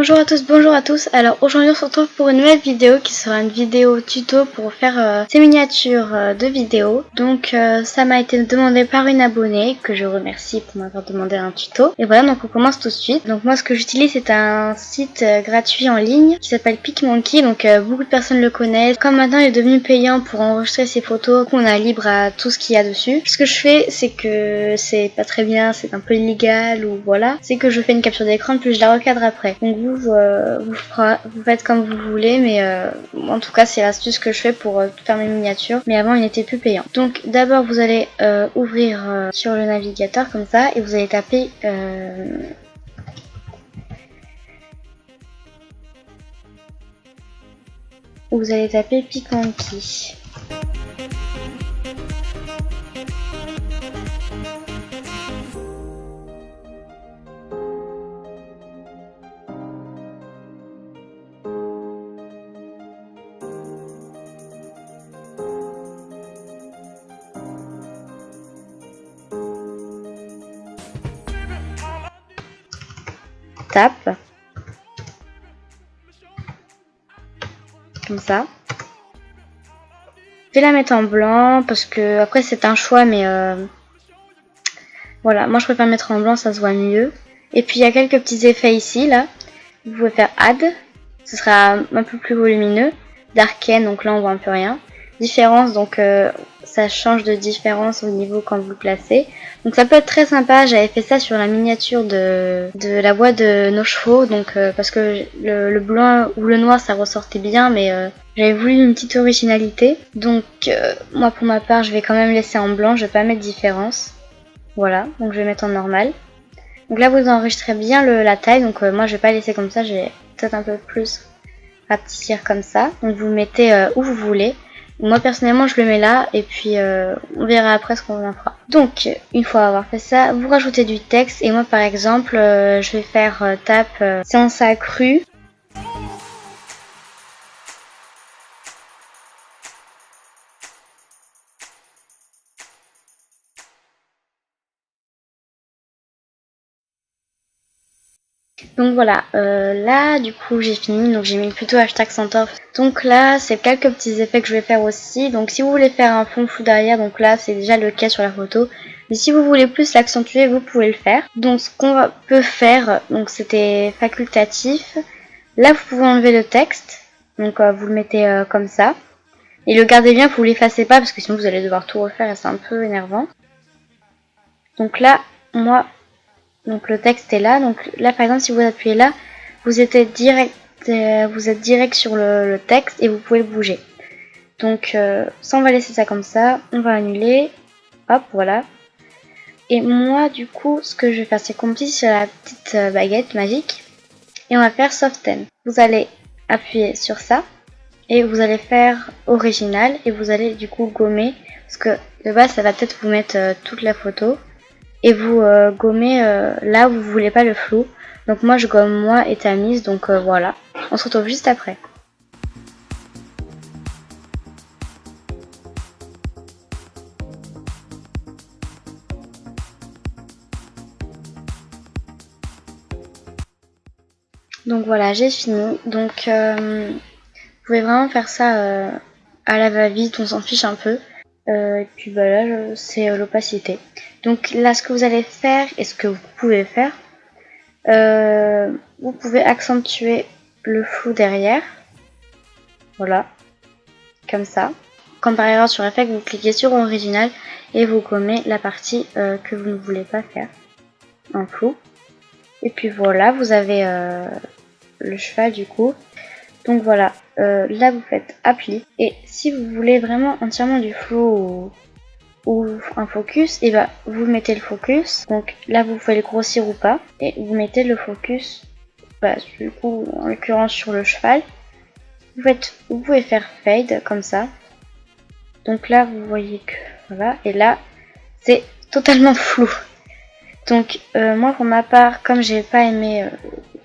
Bonjour à tous, bonjour à tous. Alors aujourd'hui on se retrouve pour une nouvelle vidéo qui sera une vidéo tuto pour faire ces miniatures de vidéos. Donc ça m'a été demandé par une abonnée que je remercie pour m'avoir demandé un tuto. Et voilà, donc on commence tout de suite. Donc moi ce que j'utilise c'est un site gratuit en ligne qui s'appelle PicMonkey. Donc beaucoup de personnes le connaissent. Comme maintenant il est devenu payant pour enregistrer ses photos, on a libre à tout ce qu'il y a dessus. Ce que je fais c'est que c'est pas très bien, c'est un peu illégal ou voilà. C'est que je fais une capture d'écran puis je la recadre après. Donc vous faites comme vous voulez, mais en tout cas c'est l'astuce que je fais pour faire mes miniatures. Mais avant il n'était plus payant. Donc d'abord vous allez ouvrir sur le navigateur comme ça et vous allez taper PicMonkey. Tape comme ça. Je vais la mettre en blanc parce que après c'est un choix, mais voilà, moi je préfère mettre en blanc, ça se voit mieux. Et puis il y a quelques petits effets ici là. Vous pouvez faire add, ce sera un peu plus volumineux. Darken, donc là on voit un peu rien. Différence, donc ça change de différence au niveau quand vous le placez. Donc ça peut être très sympa, j'avais fait ça sur la miniature de la voie de nos chevaux. Donc parce que le blanc ou le noir ça ressortait bien, mais j'avais voulu une petite originalité. Donc moi pour ma part je vais quand même laisser en blanc, je vais pas mettre différence. Voilà, donc je vais mettre en normal. Donc là vous enregistrez bien la taille, donc moi je vais pas laisser comme ça, je vais peut-être un peu plus rapetisser comme ça. Donc vous le mettez où vous voulez. Moi personnellement je le mets là et puis on verra après ce qu'on en fera. Donc une fois avoir fait ça, vous rajoutez du texte et moi par exemple je vais faire tape séance accrue. Donc voilà, là du coup j'ai fini, donc j'ai mis plutôt hashtag center. Donc là c'est quelques petits effets que je vais faire aussi. Donc si vous voulez faire un fond flou derrière, donc là c'est déjà le cas sur la photo. Mais si vous voulez plus l'accentuer, vous pouvez le faire. Donc ce qu'on peut faire, donc c'était facultatif. Là vous pouvez enlever le texte, donc vous le mettez comme ça. Et le gardez bien, vous l'effacez pas parce que sinon vous allez devoir tout refaire et c'est un peu énervant. Donc là, moi... Donc le texte est là, donc là par exemple si vous appuyez là, vous êtes direct sur le texte et vous pouvez le bouger. Donc ça on va laisser ça comme ça, on va annuler, hop voilà. Et moi du coup ce que je vais faire c'est qu'on clique sur la petite baguette magique et on va faire soften. Vous allez appuyer sur ça et vous allez faire original et vous allez du coup gommer parce que de base ça va peut-être vous mettre toute la photo. Et vous gommez là où vous voulez pas le flou. Donc moi je gomme moi et Tamise, donc voilà. On se retrouve juste après. Donc voilà, j'ai fini. Donc vous pouvez vraiment faire ça à la va-vite, on s'en fiche un peu. Et puis bah là c'est l'opacité. Donc là ce que vous allez faire et ce que vous pouvez faire, vous pouvez accentuer le flou derrière. Voilà, comme ça. Comme par erreur sur Effect, vous cliquez sur Original et vous gommez la partie que vous ne voulez pas faire en flou. Et puis voilà, vous avez le cheval du coup. Donc voilà, là vous faites Appli. Et si vous voulez vraiment entièrement du flou ou un focus, et bah vous mettez le focus. Donc là vous pouvez le grossir ou pas. Et vous mettez le focus, bah, du coup en l'occurrence sur le cheval. Vous pouvez faire Fade comme ça. Donc là vous voyez que voilà, et là c'est totalement flou. Donc moi pour ma part, comme j'ai pas aimé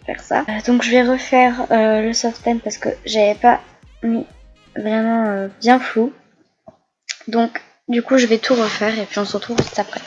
faire ça, donc je vais refaire le soften parce que j'avais pas mis vraiment bien flou. Donc du coup je vais tout refaire et puis on se retrouve juste après.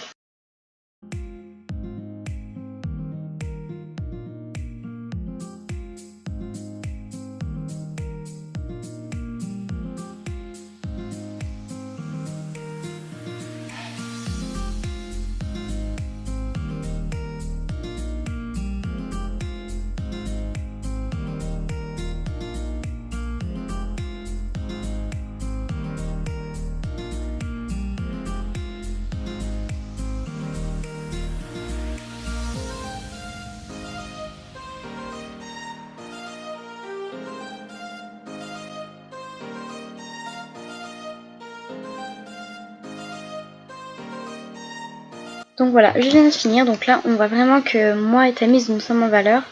Donc voilà, je viens de finir. Donc là, on voit vraiment que moi et Tamise, nous sommes en valeur.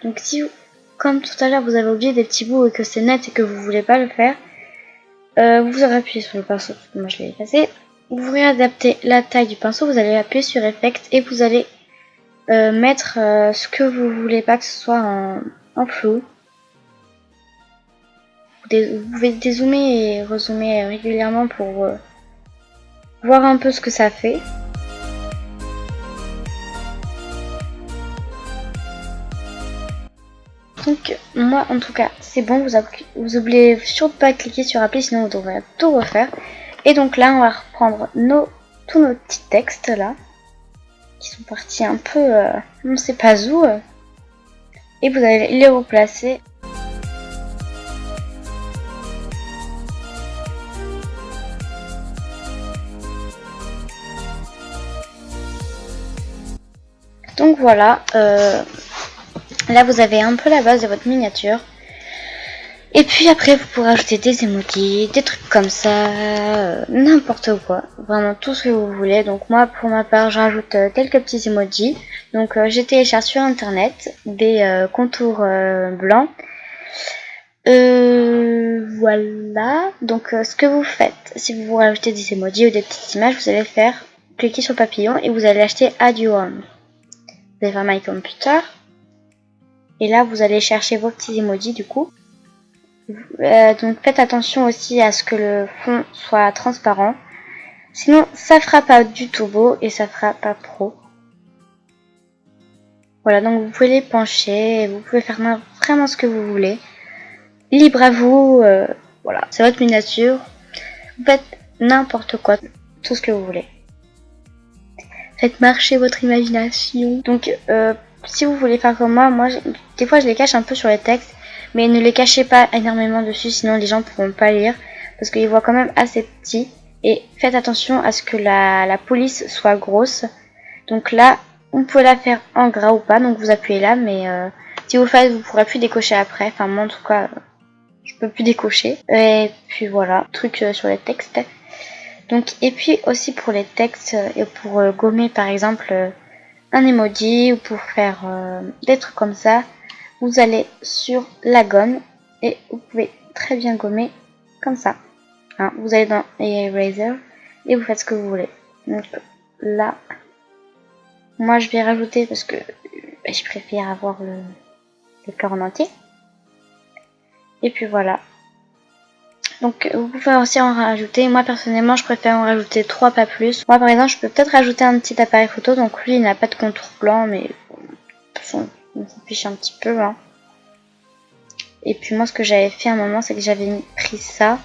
Donc si, comme tout à l'heure, vous avez oublié des petits bouts et que c'est net et que vous voulez pas le faire, vous aurez appuyé sur le pinceau, parce que moi je l'ai effacé. Vous réadaptez la taille du pinceau, vous allez appuyer sur Effect et vous allez mettre ce que vous voulez pas que ce soit en flou. Vous pouvez dézoomer et rezoomer régulièrement pour voir un peu ce que ça fait. Donc moi en tout cas c'est bon, vous oubliez surtout pas de cliquer sur appliquer sinon vous devrez tout refaire. Et donc là on va reprendre tous nos petits textes là qui sont partis un peu on ne sait pas où et vous allez les replacer. Donc voilà, là vous avez un peu la base de votre miniature. Et puis après vous pourrez ajouter des emojis, des trucs comme ça, n'importe quoi, vraiment tout ce que vous voulez. Donc moi pour ma part j'ajoute quelques petits emojis. Donc j'ai téléchargé sur internet des contours blancs. Voilà, donc ce que vous faites, si vous rajoutez des emojis ou des petites images, vous allez cliquer sur le papillon et vous allez acheter Add You On. Vous allez faire My Computer. Et là vous allez chercher vos petits emojis du coup. Donc faites attention aussi à ce que le fond soit transparent. Sinon ça fera pas du tout beau et ça fera pas pro. Voilà, donc vous pouvez les pencher, vous pouvez faire vraiment ce que vous voulez. Libre à vous, voilà, c'est votre miniature. Vous faites n'importe quoi, tout ce que vous voulez. Faites marcher votre imagination. Donc si vous voulez faire comme moi des fois je les cache un peu sur les textes. Mais ne les cachez pas énormément dessus, sinon les gens pourront pas lire. Parce qu'ils voient quand même assez petit. Et faites attention à ce que la police soit grosse. Donc là, on peut la faire en gras ou pas. Donc vous appuyez là, mais si vous le faites, vous ne pourrez plus décocher après. Enfin moi en tout cas, je peux plus décocher. Et puis voilà, truc sur les textes. Donc et puis aussi pour les textes et pour gommer par exemple un emoji ou pour faire des trucs comme ça. Vous allez sur la gomme et vous pouvez très bien gommer comme ça. Hein, vous allez dans Eraser et vous faites ce que vous voulez. Donc là, moi je vais rajouter parce que je préfère avoir le cœur en entier. Et puis voilà. Donc vous pouvez aussi en rajouter. Moi personnellement je préfère en rajouter 3 pas plus. Moi par exemple je peux peut-être rajouter un petit appareil photo. Donc lui il n'a pas de contour blanc mais on s'en fiche un petit peu hein. Et puis moi ce que j'avais fait à un moment c'est que j'avais pris ça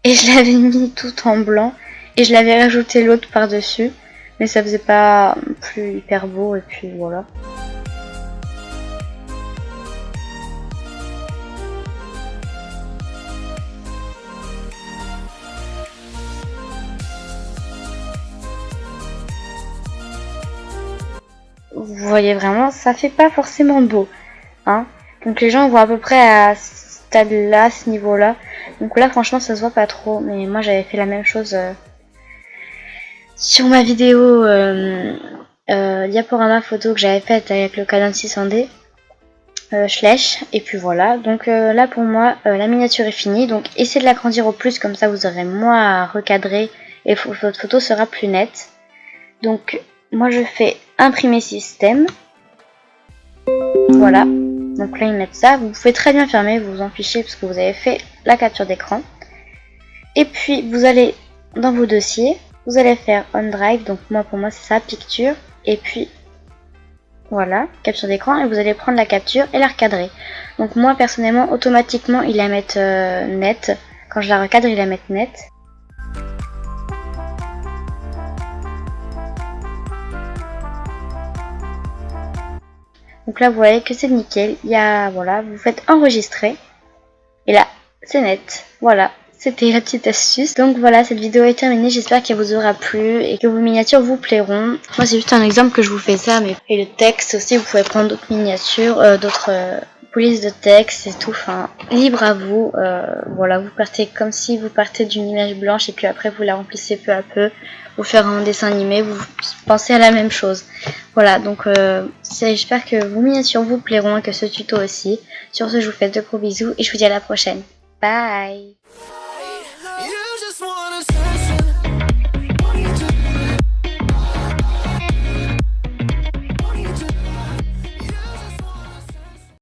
et je l'avais mis tout en blanc et je l'avais rajouté l'autre par dessus mais ça faisait pas plus hyper beau et puis voilà. Vous voyez vraiment ça fait pas forcément beau hein. Donc les gens voient à peu près à ce stade-là, à ce niveau-là. Donc là, franchement, ça se voit pas trop. Mais moi, j'avais fait la même chose sur ma vidéo diaporama photo que j'avais faite avec le Canon 600D. Slash. Et puis voilà. Donc là, pour moi, la miniature est finie. Donc essayez de l'agrandir au plus. Comme ça, vous aurez moins à recadrer. Et votre photo sera plus nette. Donc, moi, je fais imprimer système. Voilà. Donc là ils mettent ça, vous pouvez très bien fermer, vous vous en fichez parce que vous avez fait la capture d'écran. Et puis vous allez dans vos dossiers, vous allez faire OneDrive, donc pour moi c'est ça, picture. Et puis voilà, capture d'écran et vous allez prendre la capture et la recadrer. Donc moi personnellement automatiquement il la met net, quand je la recadre il la met net. Donc là vous voyez que c'est nickel, voilà, vous faites enregistrer et là c'est net, voilà, c'était la petite astuce. Donc voilà, cette vidéo est terminée, j'espère qu'elle vous aura plu et que vos miniatures vous plairont. Moi c'est juste un exemple que je vous fais ça, mais et le texte aussi, vous pouvez prendre d'autres miniatures, police de texte, c'est tout, enfin, libre à vous. Voilà, vous partez comme si vous partez d'une image blanche et puis après vous la remplissez peu à peu. Vous faire un dessin animé, vous pensez à la même chose. Voilà, donc j'espère que vos miniatures vous plairont et que ce tuto aussi. Sur ce, je vous fais de gros bisous et je vous dis à la prochaine. Bye!